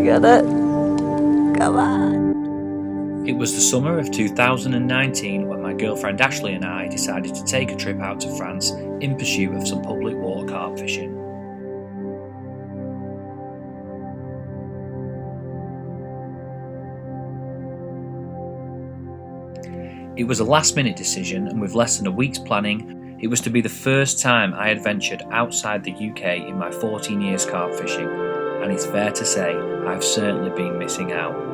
get it? Come on. It was the summer of 2019 when my girlfriend Ashley and I decided to take a trip out to France in pursuit of some public water carp fishing. It was a last-minute decision, and with less than a week's planning, it was to be the first time I had ventured outside the UK in my 14 years carp fishing, and it's fair to say I've certainly been missing out.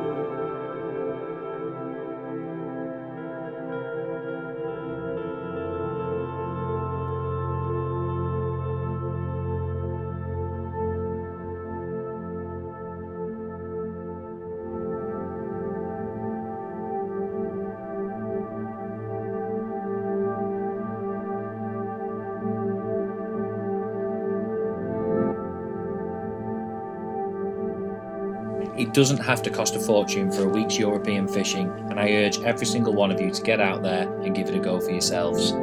It doesn't have to cost a fortune for a week's European fishing, and I urge every single one of you to get out there and give it a go for yourselves.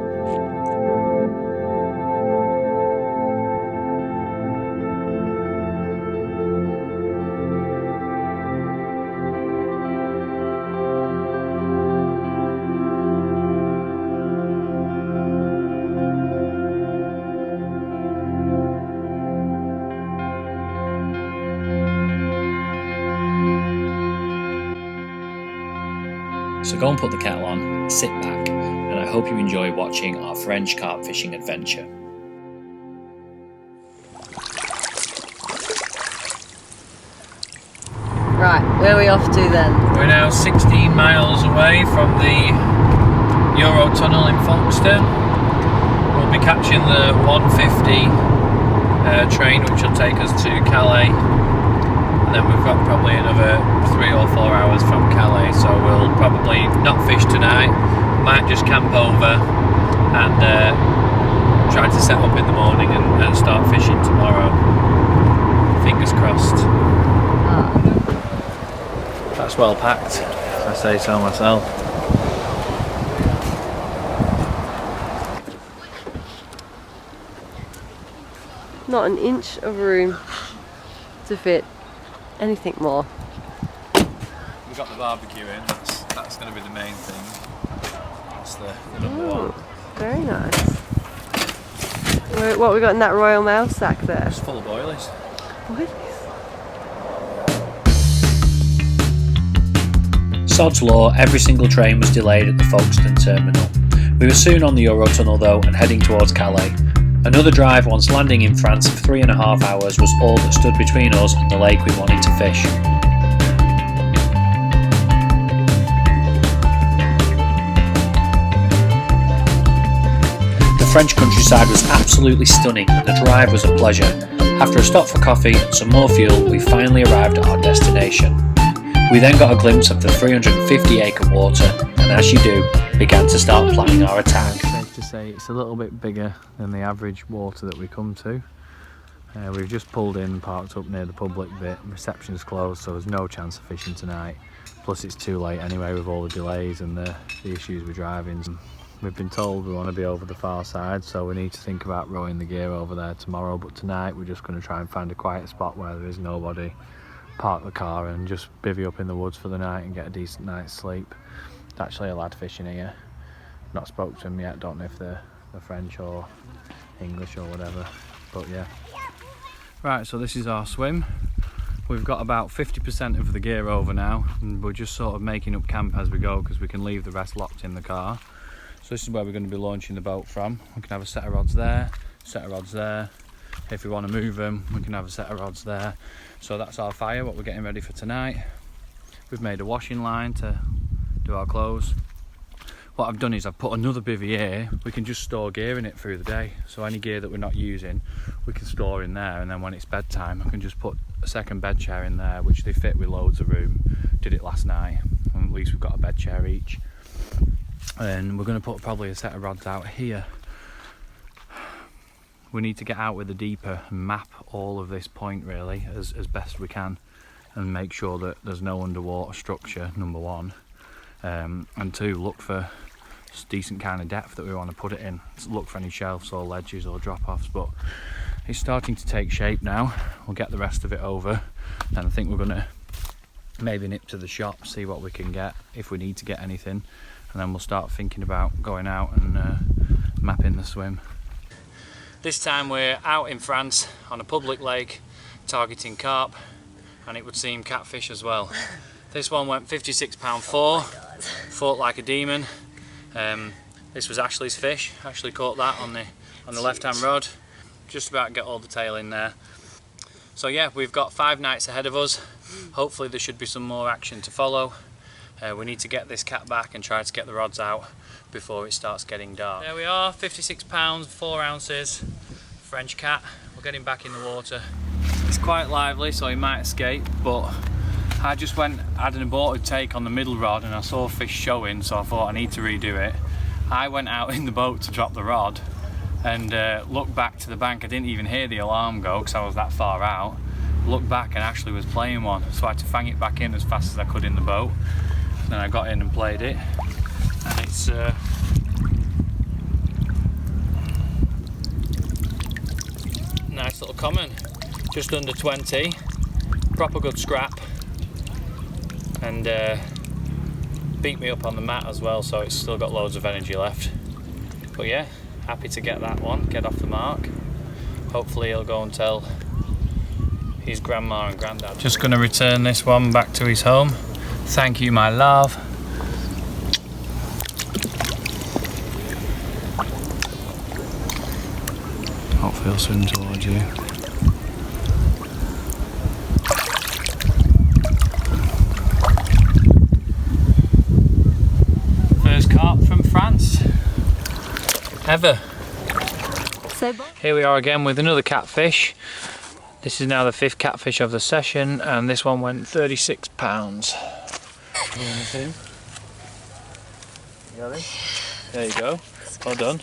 So go and put the kettle on, sit back, and I hope you enjoy watching our French carp fishing adventure. Right, where are we off to then? We're now 16 miles away from the Eurotunnel in Folkestone. We'll be catching the 150 train, which will take us to Calais. And then we've got probably another 3 or 4 hours from Calais, so we'll probably not fish tonight, might just camp over and try to set up in the morning and start fishing tomorrow. Fingers crossed. That's well packed, if I say so myself. Not an inch of room to fit anything more. We've got the barbecue in, that's going to be the main thing. That's the number one. Very nice. What we got in that Royal Mail sack there? It's full of boilies. Sod's law, every single train was delayed at the Folkestone terminal. We were soon on the Eurotunnel though and heading towards Calais. Another drive once landing in France of 3.5 hours was all that stood between us and the lake we wanted to fish. The French countryside was absolutely stunning and the drive was a pleasure. After a stop for coffee and some more fuel, we finally arrived at our destination. We then got a glimpse of the 350 acre water and, as you do, began to start planning our attack. Safe to say it's a little bit bigger than the average water that we come to. We've just pulled in and parked up near the public bit. Reception's closed, so there's no chance of fishing tonight. Plus it's too late anyway with all the delays and the issues with driving. We've been told we want to be over the far side, so we need to think about rowing the gear over there tomorrow, but tonight we're just going to try and find a quiet spot where there is nobody, park the car and just bivvy up in the woods for the night and get a decent night's sleep. There's actually a lad fishing here. Not spoke to him yet, don't know if they're French or English or whatever, but yeah. Right, so this is our swim. We've got about 50% of the gear over now and we're just sort of making up camp as we go because we can leave the rest locked in the car. So this is where we're going to be launching the boat from. We can have a set of rods there, set of rods there. If we want to move them, we can have a set of rods there. So that's our fire, what we're getting ready for tonight. We've made a washing line to do our clothes. What I've done is I've put another bivvy here. We can just store gear in it through the day. So any gear that we're not using, we can store in there. And then when it's bedtime, I can just put a second bed chair in there, which they fit with loads of room. Did it last night. And at least we've got a bed chair each. And we're going to put probably a set of rods out here. We need to get out with the deeper and map all of this point really as best we can and make sure that there's no underwater structure, number one, and two, look for decent kind of depth that we want to put it in. Look for any shelves or ledges or drop-offs, but it's starting to take shape now. We'll get the rest of it over and I think we're going to maybe nip to the shop, see what we can get, if we need to get anything, and then we'll start thinking about going out and mapping the swim. This time we're out in France on a public lake targeting carp, and it would seem catfish as well. This one went £56.4, fought like a demon. This was Ashley's fish. Ashley caught that on the left hand rod. Just about get all the tail in there. So yeah, we've got 5 nights ahead of us. Hopefully there should be some more action to follow. We need to get this cat back and try to get the rods out before it starts getting dark. There we are, 56 pounds, 4 ounces, French cat. We'll get him back in the water. It's quite lively, so he might escape, but I just had an aborted take on the middle rod and I saw fish showing, so I thought I need to redo it. I went out in the boat to drop the rod and looked back to the bank. I didn't even hear the alarm go because I was that far out. Looked back and Ashley was playing one, so I had to fang it back in as fast as I could in the boat. Then I got in and played it, and it's nice little common, just under 20, proper good scrap, and beat me up on the mat as well, so it's still got loads of energy left. But yeah, happy to get that one, get off the mark. Hopefully he'll go and tell his grandma and granddad. Just going to return this one back to his home. Thank you, my love. Hopefully he'll swim towards you. First carp from France ever. Here we are again with another catfish. This is now the 5th catfish of the session, and this one went £36. Anything? You got it? There you go. Well done.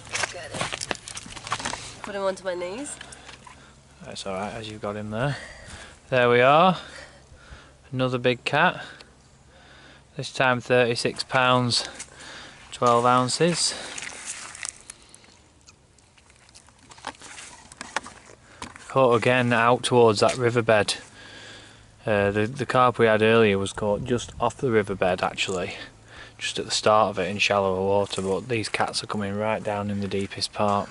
Put him onto my knees. That's alright, as you've got him there. There we are. Another big cat. This time £36, 12 ounces. Caught again out towards that riverbed. The carp we had earlier was caught just off the riverbed, actually, just at the start of it in shallower water, but these cats are coming right down in the deepest part.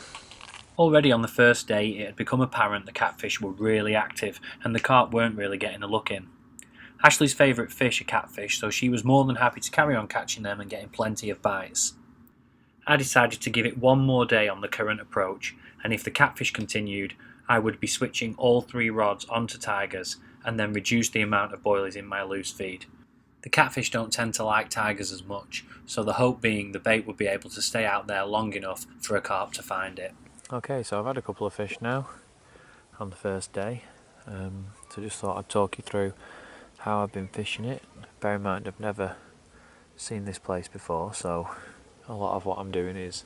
Already on the first day it had become apparent the catfish were really active and the carp weren't really getting a look in. Ashley's favourite fish are catfish, so she was more than happy to carry on catching them and getting plenty of bites. I decided to give it one more day on the current approach, and if the catfish continued, I would be switching all 3 rods onto tigers and then reduce the amount of boilies in my loose feed. The catfish don't tend to like tigers as much, so the hope being the bait would be able to stay out there long enough for a carp to find it. Okay, so I've had a couple of fish now on the first day, so just thought I'd talk you through how I've been fishing it. Bear in mind I've never seen this place before, so a lot of what I'm doing is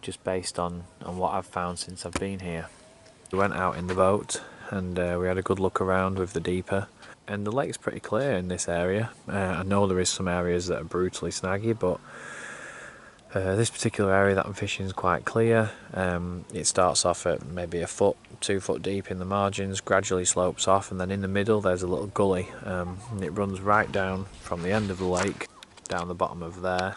just based on what I've found since I've been here. We went out in the boat and we had a good look around with the deeper, and the lake's pretty clear in this area. I know there is some areas that are brutally snaggy, but this particular area that I'm fishing is quite clear. It starts off at maybe a foot, 2 foot deep in the margins, gradually slopes off, and then in the middle there's a little gully, and it runs right down from the end of the lake down the bottom of there,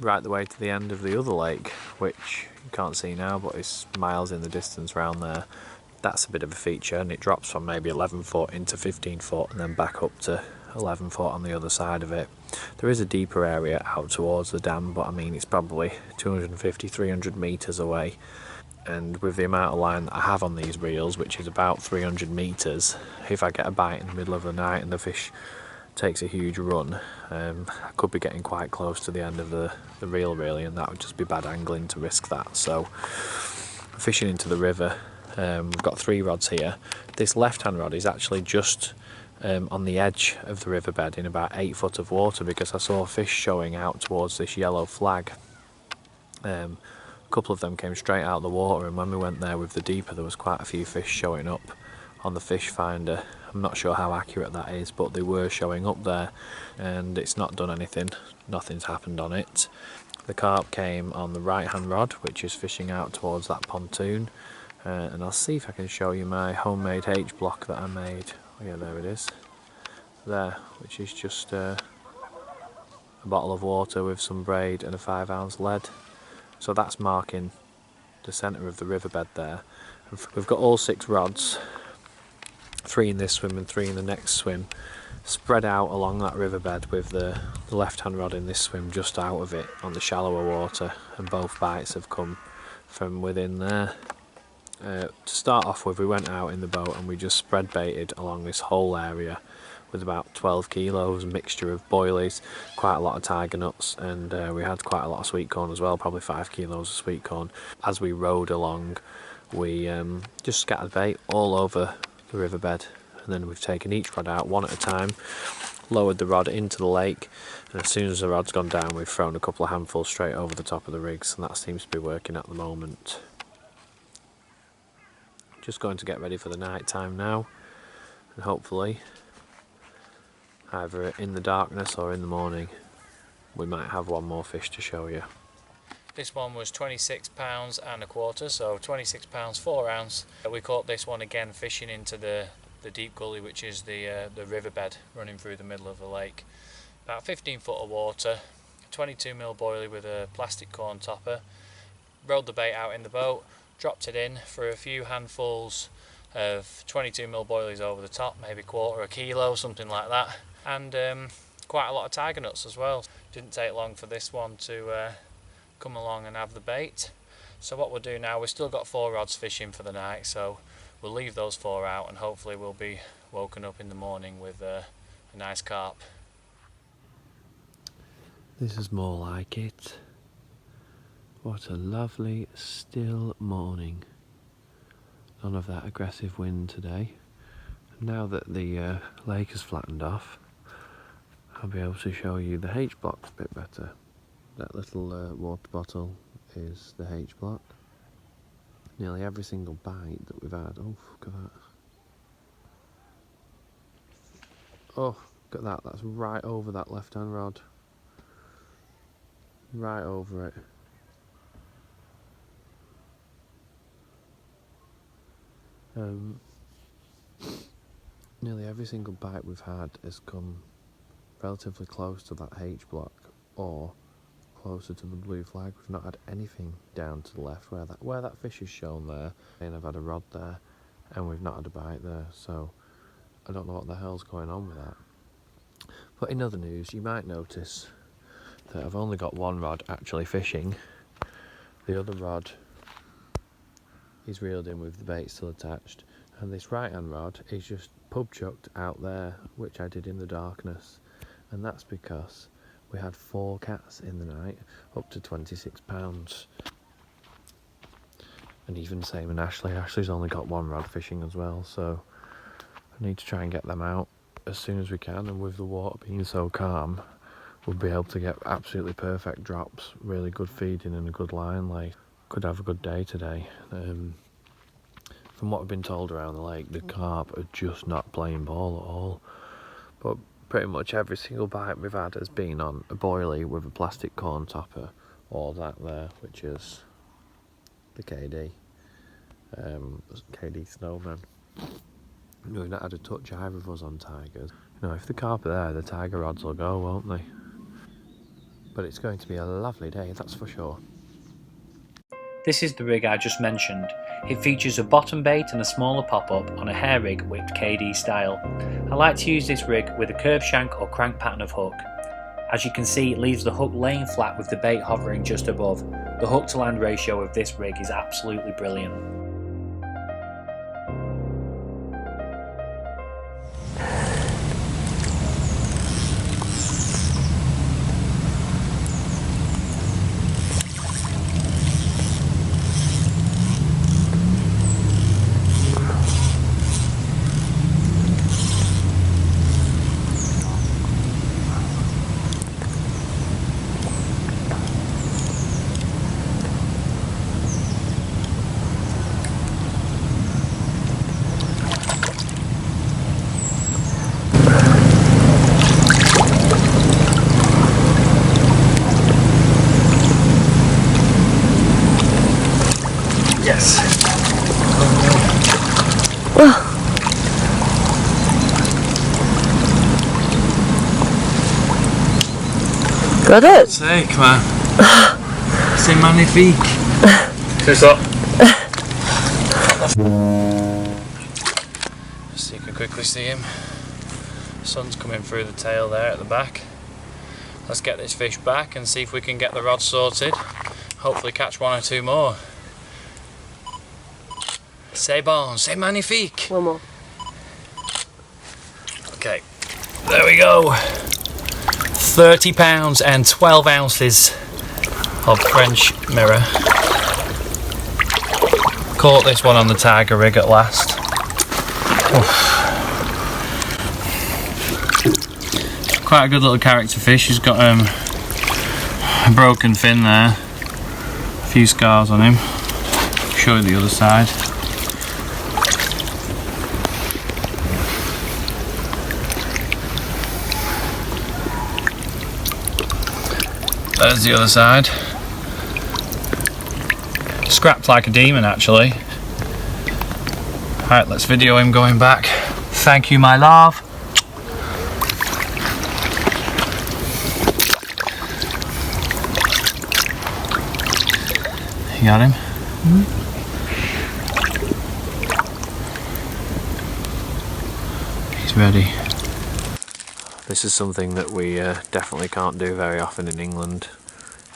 right the way to the end of the other lake, which you can't see now but it's miles in the distance round there. That's a bit of a feature, and it drops from maybe 11 foot into 15 foot and then back up to 11 foot on the other side of it. There is a deeper area out towards the dam, but I mean it's probably 250-300 metres away, and with the amount of line that I have on these reels, which is about 300 metres, if I get a bite in the middle of the night and the fish takes a huge run, I could be getting quite close to the end of the reel really, and that would just be bad angling to risk that. So fishing into the river, we've got 3 rods here. This left hand rod is actually just on the edge of the riverbed in about 8 foot of water, because I saw fish showing out towards this yellow flag. A couple of them came straight out of the water, and when we went there with the deeper there was quite a few fish showing up on the fish finder. I'm not sure how accurate that is, but they were showing up there, and it's not done anything, nothing's happened on it. The carp came on the right hand rod, which is fishing out towards that pontoon, and I'll see if I can show you my homemade H block that I made. Oh yeah, there it is. there, which is just a bottle of water with some braid and a 5-ounce lead. So that's marking the centre of the riverbed there. We've got all 6 rods, 3 in this swim and 3 in the next swim, spread out along that riverbed with the left-hand rod in this swim just out of it on the shallower water, and both bites have come from within there. To start off with, we went out in the boat and we just spread baited along this whole area with about 12 kilos, a mixture of boilies, quite a lot of tiger nuts, and we had quite a lot of sweet corn as well, probably 5 kilos of sweet corn. As we rowed along, we just scattered bait all over the riverbed, and then we've taken each rod out one at a time, lowered the rod into the lake, and as soon as the rod's gone down, we've thrown a couple of handfuls straight over the top of the rigs, and that seems to be working at the moment. Just going to get ready for the night time now, and hopefully either in the darkness or in the morning we might have one more fish to show you. This one was 26 pounds and a quarter, so 26 pounds 4 ounce. We caught this one again fishing into the deep gully, which is the riverbed running through the middle of the lake. About 15 foot of water, 22mm boilie with a plastic corn topper. Rolled the bait out in the boat, dropped it in for a few handfuls of 22mm boilies over the top, maybe quarter a kilo, something like that, and quite a lot of tiger nuts as well. Didn't take long for this one to come along and have the bait. So what we'll do now, we've still got 4 rods fishing for the night, so we'll leave those 4 out and hopefully we'll be woken up in the morning with a nice carp. This is more like it. What a lovely still morning. None of that aggressive wind today. Now that the lake has flattened off, I'll be able to show you the H block a bit better. That little water bottle is the H block. Nearly every single bite that we've had, oh look at that. Oh, look at that, that's right over that left hand rod. Right over it. Nearly every single bite we've had has come relatively close to that H block or closer to the blue flag. We've not had anything down to the left where that fish is shown there, and I've had a rod there and we've not had a bite there, so I don't know what the hell's going on with that. But in other news, you might notice that I've only got one rod actually fishing. The other rod is reeled in with the bait still attached, and this right hand rod is just pub chucked out there, which I did in the darkness, and that's because we had 4 cats in the night, up to 26 pounds. And even the same in Ashley. Ashley's only got 1 rod fishing as well, so I need to try and get them out as soon as we can, and with the water being so calm, we'll be able to get absolutely perfect drops, really good feeding and a good line lay. Could have a good day today. From what we've been told around the lake, the carp are just not playing ball at all. But pretty much every single bite we've had has been on a boilie with a plastic corn topper, or that there, which is the KD Snowman. We've not had a touch either of us on tigers. You know, if the carp are there, the tiger rods will go, won't they? But it's going to be a lovely day, that's for sure. This is the rig I just mentioned. It features a bottom bait and a smaller pop-up on a hair rig whipped KD style. I like to use this rig with a curved shank or crank pattern of hook. As you can see, it leaves the hook laying flat with the bait hovering just above. The hook to land ratio of this rig is absolutely brilliant. Got it? Say, come on. C'est magnifique. C'est ça. So you can quickly see him. Sun's coming through the tail there at the back. Let's get this fish back and see if we can get the rod sorted. Hopefully catch one or two more. C'est bon, c'est magnifique. One more. Okay, there we go. 30 pounds and 12 ounces of French mirror. Caught this one on the tiger rig at last. Oof. Quite a good little character fish. He's got a broken fin there, a few scars on him. Show you the other side. There's the other side. Scrapped like a demon actually. Alright, let's video him going back. Thank you, my love. You got him? Mm-hmm. He's ready. This is something that we definitely can't do very often in England.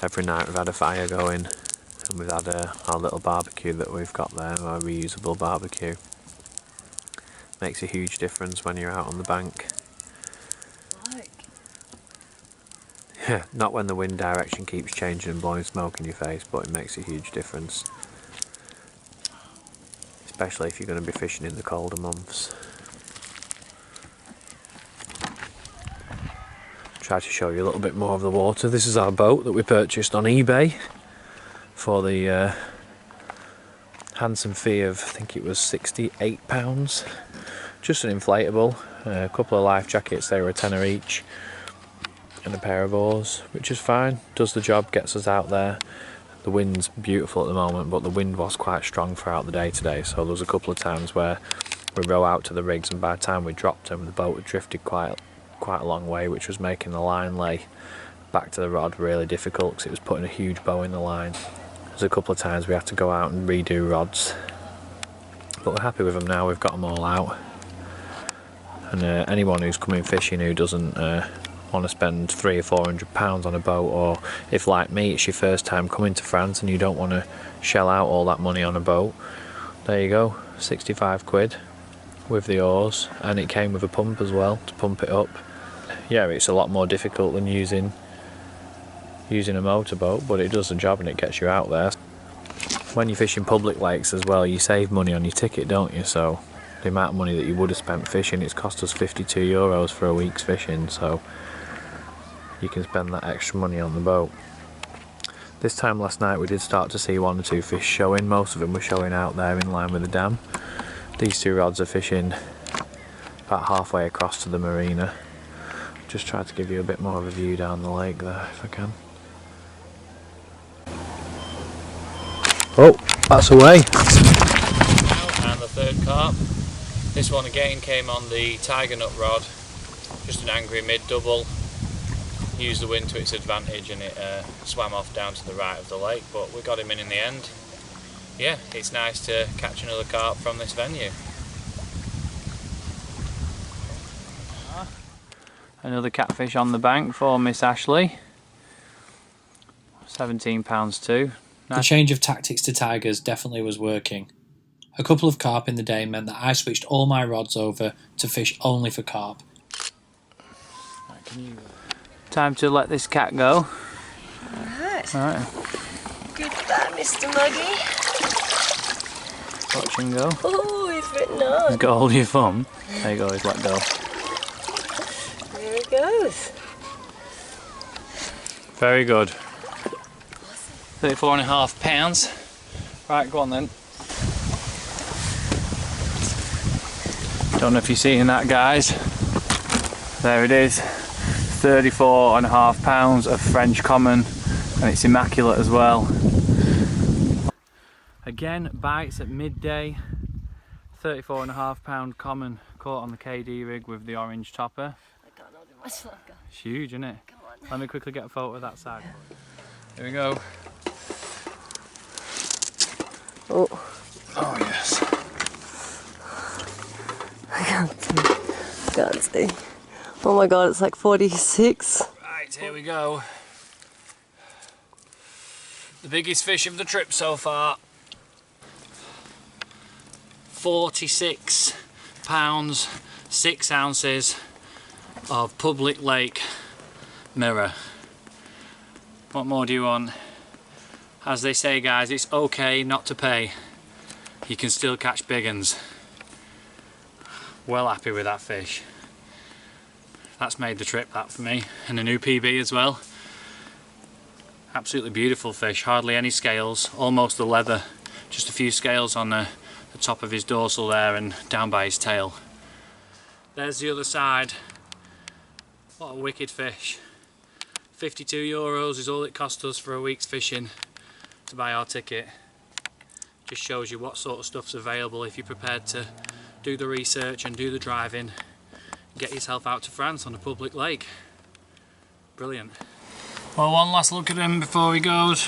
Every night we've had a fire going and we've had our little barbecue that we've got there, our reusable barbecue. Makes a huge difference when you're out on the bank. Yeah, not when the wind direction keeps changing and blowing smoke in your face, but it makes a huge difference. Especially if you're going to be fishing in the colder months. Try to show you a little bit more of the water. This is our boat that we purchased on eBay for the handsome fee of, I think it was £68. Just an inflatable, a couple of life jackets, they were a tenner each, and a pair of oars, which is fine, does the job, gets us out there. The wind's beautiful at the moment, but the wind was quite strong throughout the day today, so there was a couple of times where we row out to the rigs and by the time we dropped them the boat had drifted quite a long way, which was making the line lay back to the rod really difficult because it was putting a huge bow in the line. There's a couple of times we had to go out and redo rods, but we're happy with them now, we've got them all out. And anyone who's coming fishing who doesn't want to spend £300 or £400 on a boat, or if like me it's your first time coming to France and you don't want to shell out all that money on a boat, there you go, 65 quid with the oars, and it came with a pump as well to pump it up. Yeah, it's a lot more difficult than using a motorboat, but it does the job and it gets you out there. When you're fishing public lakes as well, you save money on your ticket, don't you? So the amount of money that you would have spent fishing, it's cost us €52 for a week's fishing, so you can spend that extra money on the boat. This time last night we did start to see one or two fish showing. Most of them were showing out there in line with the dam. These two rods are fishing about halfway across to the marina. Just try to give you a bit more of a view down the lake there if I can. Oh, that's away. And the third carp. This one again came on the tiger nut rod, just an angry mid-double. Used the wind to its advantage and it swam off down to the right of the lake, but we got him in the end. Yeah, it's nice to catch another carp from this venue. Another catfish on the bank for Miss Ashley. £17 too. The change of tactics to tigers definitely was working. A couple of carp in the day meant that I switched all my rods over to fish only for carp. Time to let this cat go. Alright. Alright, Goodbye, Mr. Muggy. watch him go. Oh, he's written on. He's got hold of your thumb. There you go, he's let go. There he goes. Very good. 34.5 £. Right, go on then. Don't know if you're seeing that, guys. There it is. 34.5 of French common, and it's immaculate as well. Again, bites at midday. 34.5 common, caught on the KD rig with the orange topper. I can't hold him much longer. It's huge, isn't it? Come on. Let me quickly get a photo of that side. Here we go. Oh. Oh yes. I can't see. Oh my god, it's like 46. Right, here we go. The biggest fish of the trip so far. 46 pounds, 6 ounces of public lake mirror. What more do you want? As they say, guys, it's okay not to pay. You can still catch big uns. Well happy with that fish. That's made the trip, that for me, and a new PB as well. Absolutely beautiful fish, hardly any scales, almost the leather, just a few scales on the top of his dorsal there and down by his tail. There's the other side. What a wicked fish. 52 euros is all it cost us for a week's fishing to buy our ticket. Just shows you what sort of stuff's available if you're prepared to do the research and do the driving. Get yourself out to France on a public lake. Brilliant. Well, one last look at him before he goes.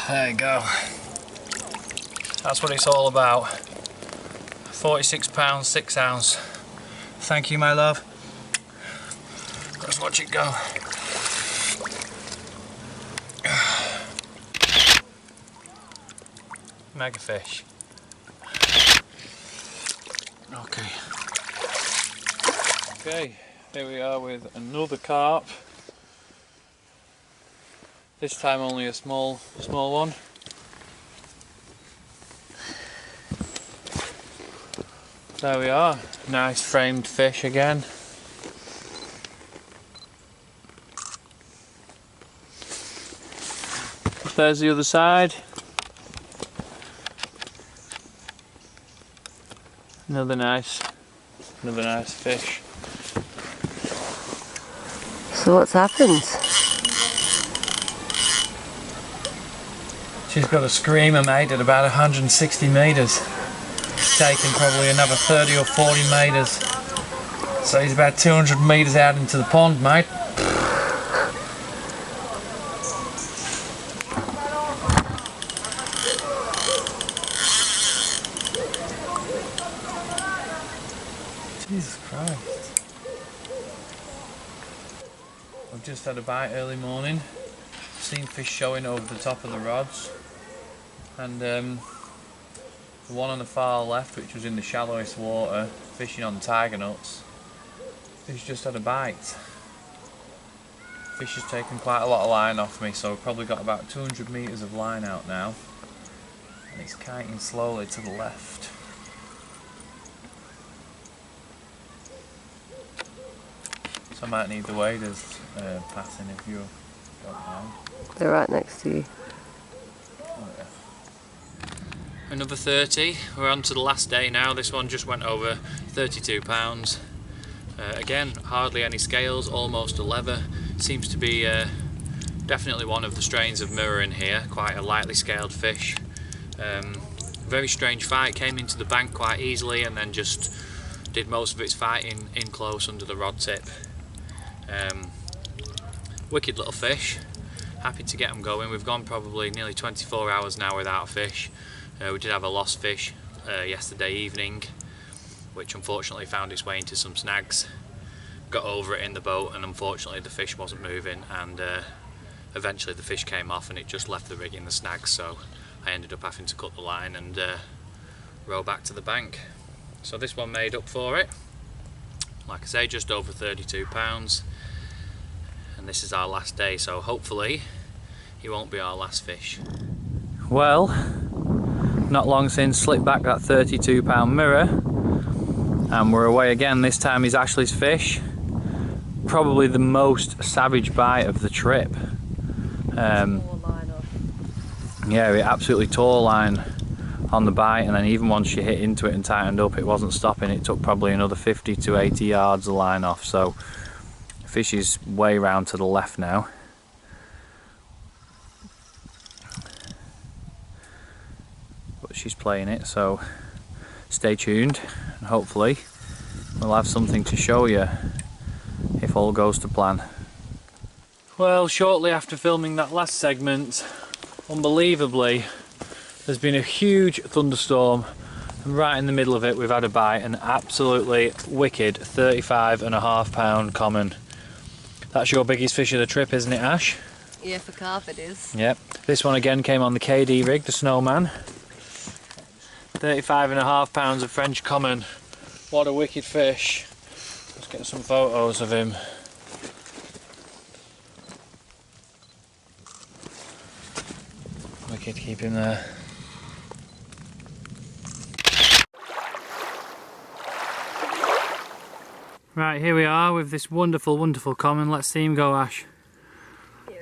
There you go. That's what it's all about. 46 pounds, 6 ounce. Thank you, my love. Let's watch it go. Mega fish. Okay. Okay, here we are with another carp. This time only a small one. There we are. Nice framed fish again. There's the other side. Another nice fish. So what's happened? She's got a screamer, mate, at about 160 metres. Taking probably another 30 or 40 metres. So he's about 200 metres out into the pond, mate. Jesus Christ. I've just had a bite early morning. Seen fish showing over the top of the rods. And the one on the far left, which was in the shallowest water, fishing on tiger nuts, he's just had a bite. Fish has taken quite a lot of line off me, so I've probably got about 200 metres of line out now. And it's kiting slowly to the left. So I might need the waders passing if you don't mind. They're right next to you. Oh, yeah. Another 30. We're on to the last day now. This one just went over 32 pounds. Again, hardly any scales, almost a leather. Seems to be definitely one of the strains of mirror in here. Quite a lightly scaled fish. Very strange fight. Came into the bank quite easily and then just did most of its fighting in close under the rod tip. Wicked little fish. Happy to get them going. We've gone probably nearly 24 hours now without a fish. We did have a lost fish yesterday evening, which unfortunately found its way into some snags. Got over it in the boat and unfortunately the fish wasn't moving, and eventually the fish came off and it just left the rig in the snags, so I ended up having to cut the line and row back to the bank. So this one made up for it. Like I say, just over 32 pounds. And this is our last day, so hopefully he won't be our last fish. Well, not long since slipped back that 32 pound mirror, and we're away again. This time is Ashley's fish. Probably the most savage bite of the trip. Yeah, it absolutely tore line on the bite, and then even once she hit into it and tightened up, it wasn't stopping. It took probably another 50 to 80 yards of line off, so the fish is way round to the left now. But she's playing it, so stay tuned and hopefully we'll have something to show you all goes to plan. Well, shortly after filming that last segment, unbelievably, there's been a huge thunderstorm, and right in the middle of it we've had a bite, an absolutely wicked 35.5 pound common. That's your biggest fish of the trip, isn't it, Ash? Yeah, for carp it is. Yep. This one again came on the KD rig, the Snowman. 35.5 pounds of French common. What a wicked fish. Let's get some photos of him. Wicked, keep him there. Right, here we are with this wonderful, wonderful common. Let's see him go, Ash.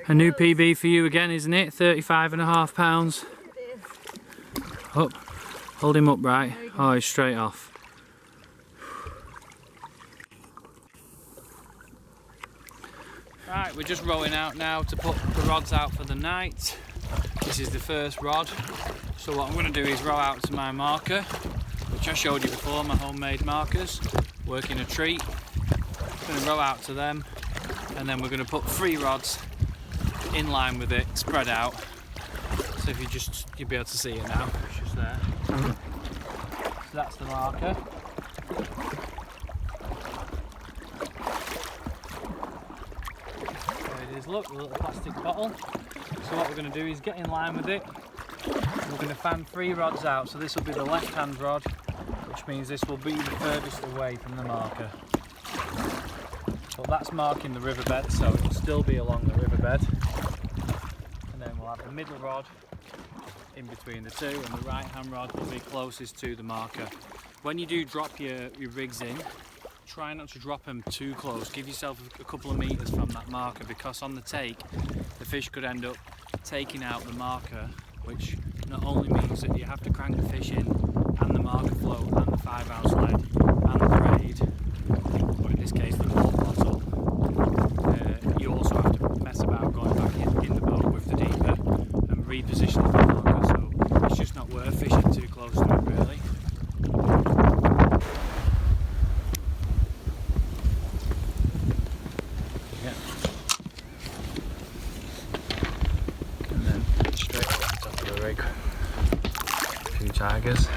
A new PB for you again, isn't it? 35.5 pounds. Up. Hold him upright. Oh, he's straight off. Right, we're just rowing out now to put the rods out for the night. This is the first rod. So what I'm going to do is row out to my marker, which I showed you before, my homemade markers. Working a treat. I'm going to row out to them, and then we're going to put 3 rods in line with it, spread out. So if you'll be able to see it now. It's just there. So that's the marker. There it is, look, the little plastic bottle. So what we're going to do is get in line with it. We're going to fan 3 rods out. So this will be the left hand rod, which means this will be the furthest away from the marker. But that's marking the riverbed, so it will still be along the riverbed. And then we'll have the middle rod in between the two, and the right hand rod will be closest to the marker. When you do drop your rigs in, try not to drop them too close. Give yourself a couple of metres from that marker, because on the take the fish could end up taking out the marker, which not only means that you have to crank the fish in and the marker float and the 5 ounce lead and the braid, but in this case the whole bottle, you also have to mess about going back in the boat with the deeper and repositioning the marker, so it's just not worth fishing too close to it really. Yeah. And then straight off the top of the rig, a few tigers.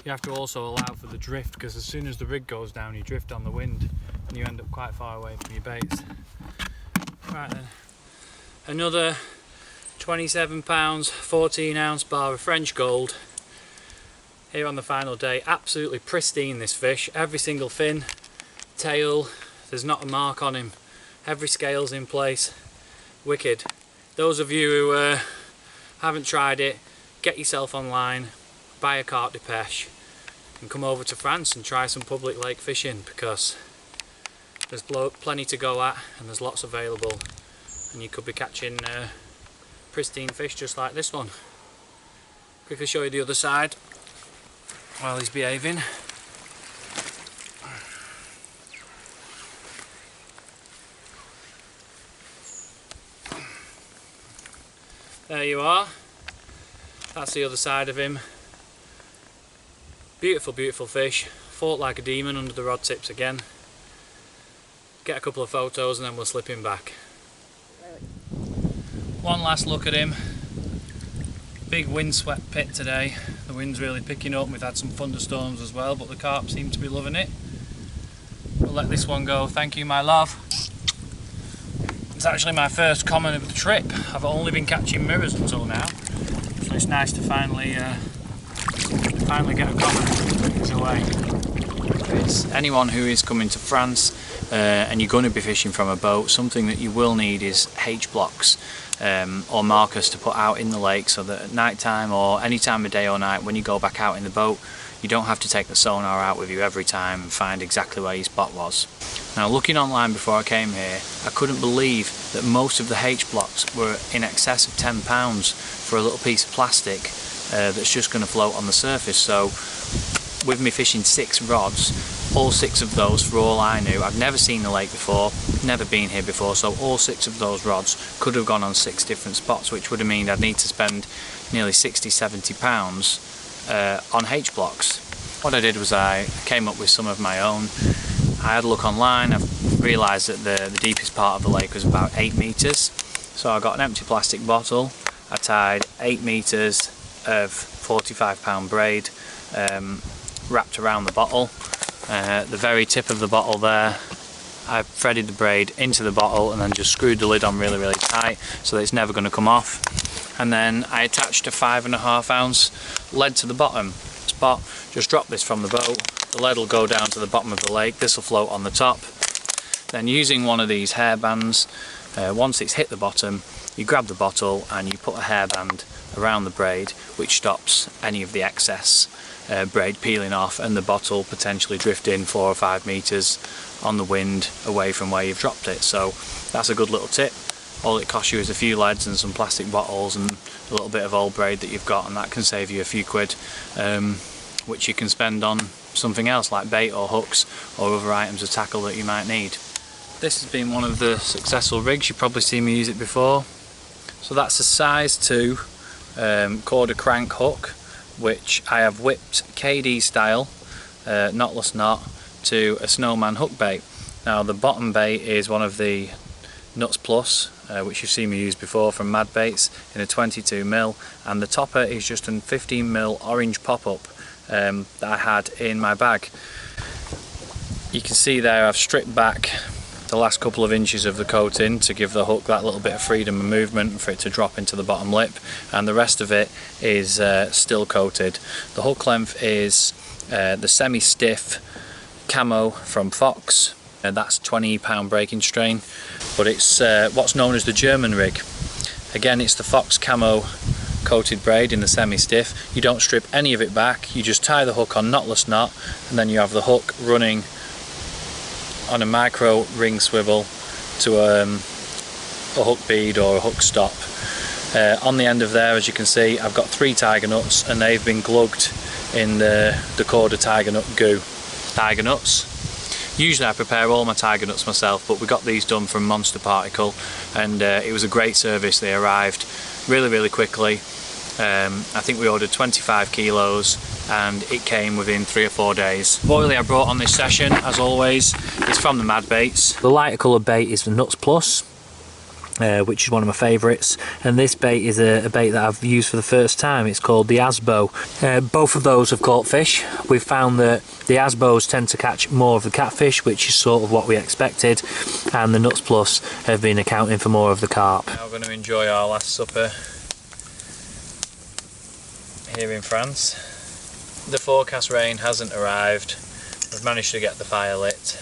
You have to also allow for the drift, because as soon as the rig goes down you drift on the wind and you end up quite far away from your baits. Right then, another 27 pounds 14 ounce bar of French gold here on the final day. Absolutely pristine, this fish. Every single fin, tail, there's not a mark on him. Every scale's in place. Wicked. Those of you who haven't tried it, get yourself online, buy a carte de pêche and come over to France and try some public lake fishing, because there's plenty to go at and there's lots available, and you could be catching pristine fish just like this one. Quickly show you the other side while he's behaving. There you are. That's the other side of him. Beautiful, beautiful fish. Fought like a demon under the rod tips again. Get a couple of photos and then we'll slip him back. One last look at him. Big windswept pit today. The wind's really picking up. We've had some thunderstorms as well, but the carp seem to be loving it. We'll let this one go. Thank you, my love. It's actually my first common of the trip. I've only been catching mirrors until now, so it's nice to finally get a common his away. It's anyone who is coming to France and you're going to be fishing from a boat, something that you will need is H-blocks or markers to put out in the lake, so that at night time or any time of day or night when you go back out in the boat, you don't have to take the sonar out with you every time and find exactly where your spot was. Now, looking online before I came here, I couldn't believe that most of the H-blocks were in excess of £10 for a little piece of plastic that's just going to float on the surface. So with me fishing 6 rods, all 6 of those, for all I knew. I've never seen the lake before, never been here before, so all 6 of those rods could have gone on 6 different spots, which would have meant I'd need to spend nearly £60–70 on H blocks. What I did was I came up with some of my own. I had a look online. I've realised that the deepest part of the lake was about 8 metres. So I got an empty plastic bottle. I tied 8 metres of 45-pound braid wrapped around the bottle. The very tip of the bottle there, I threaded the braid into the bottle and then just screwed the lid on really, really tight so that it's never going to come off. And then I attached a 5.5 ounce lead to the bottom spot. Just drop this from the boat. The lead will go down to the bottom of the lake. This will float on the top. Then using one of these hairbands, once it's hit the bottom, you grab the bottle and you put a hairband around the braid, which stops any of the excess braid peeling off and the bottle potentially drifting 4 or 5 metres on the wind away from where you've dropped it. So that's a good little tip. All it costs you is a few leads and some plastic bottles and a little bit of old braid that you've got, and that can save you a few quid, which you can spend on something else like bait or hooks or other items of tackle that you might need. This has been one of the successful rigs. You've probably seen me use it before. So that's a size 2 quarter crank hook, which I have whipped KD style, knotless knot, to a snowman hook bait. Now the bottom bait is one of the Nuts Plus, which you've seen me use before from Mad Baits, in a 22mm, and the topper is just a 15mm orange pop-up that I had in my bag. You can see there I've stripped back the last couple of inches of the coating to give the hook that little bit of freedom and movement for it to drop into the bottom lip, and the rest of it is still coated. The hook length is the semi-stiff camo from Fox, and that's 20-pound breaking strain, but it's what's known as the German rig. Again, it's the Fox camo coated braid in the semi-stiff. You don't strip any of it back, you just tie the hook on knotless knot, and then you have the hook running on a micro ring swivel to a hook bead or a hook stop. On the end of there, as you can see, I've got 3 tiger nuts, and they've been glugged in the Corda tiger nut goo. Tiger nuts. Usually I prepare all my tiger nuts myself, but we got these done from Monster Particle, and it was a great service. They arrived really, really quickly. I think we ordered 25 kilos and it came within 3 or 4 days. The oil I brought on this session, as always, is from the Mad Baits. The lighter coloured bait is the Nuts Plus, which is one of my favourites, and this bait is a bait that I've used for the first time. It's called the Asbo. Both of those have caught fish. We've found that the Asbos tend to catch more of the catfish, which is sort of what we expected, and the Nuts Plus have been accounting for more of the carp. Now we're going to enjoy our last supper here in France. The forecast rain hasn't arrived. We've managed to get the fire lit,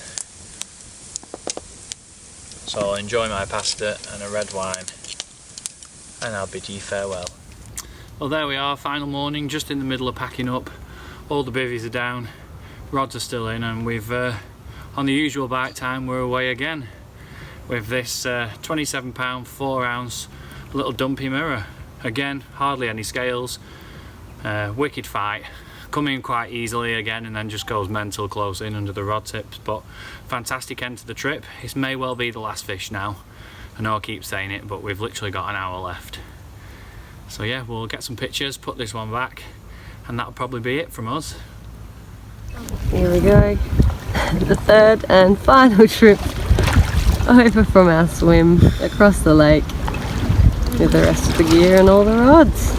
so I'll enjoy my pasta and a red wine, and I'll bid you farewell. Well, there we are, final morning, just in the middle of packing up. All the bivvies are down, rods are still in, and we've, on the usual bite time, we're away again with this 27-pound 4 ounce little dumpy mirror. Again, hardly any scales, wicked fight. Coming quite easily again, and then just goes mental close in under the rod tips, but fantastic end to the trip. It may well be the last fish now. I know I keep saying it, but we've literally got an hour left. So yeah, we'll get some pictures, put this one back, and that'll probably be it from us. Here we go, the 3rd and final trip over from our swim across the lake with the rest of the gear and all the rods.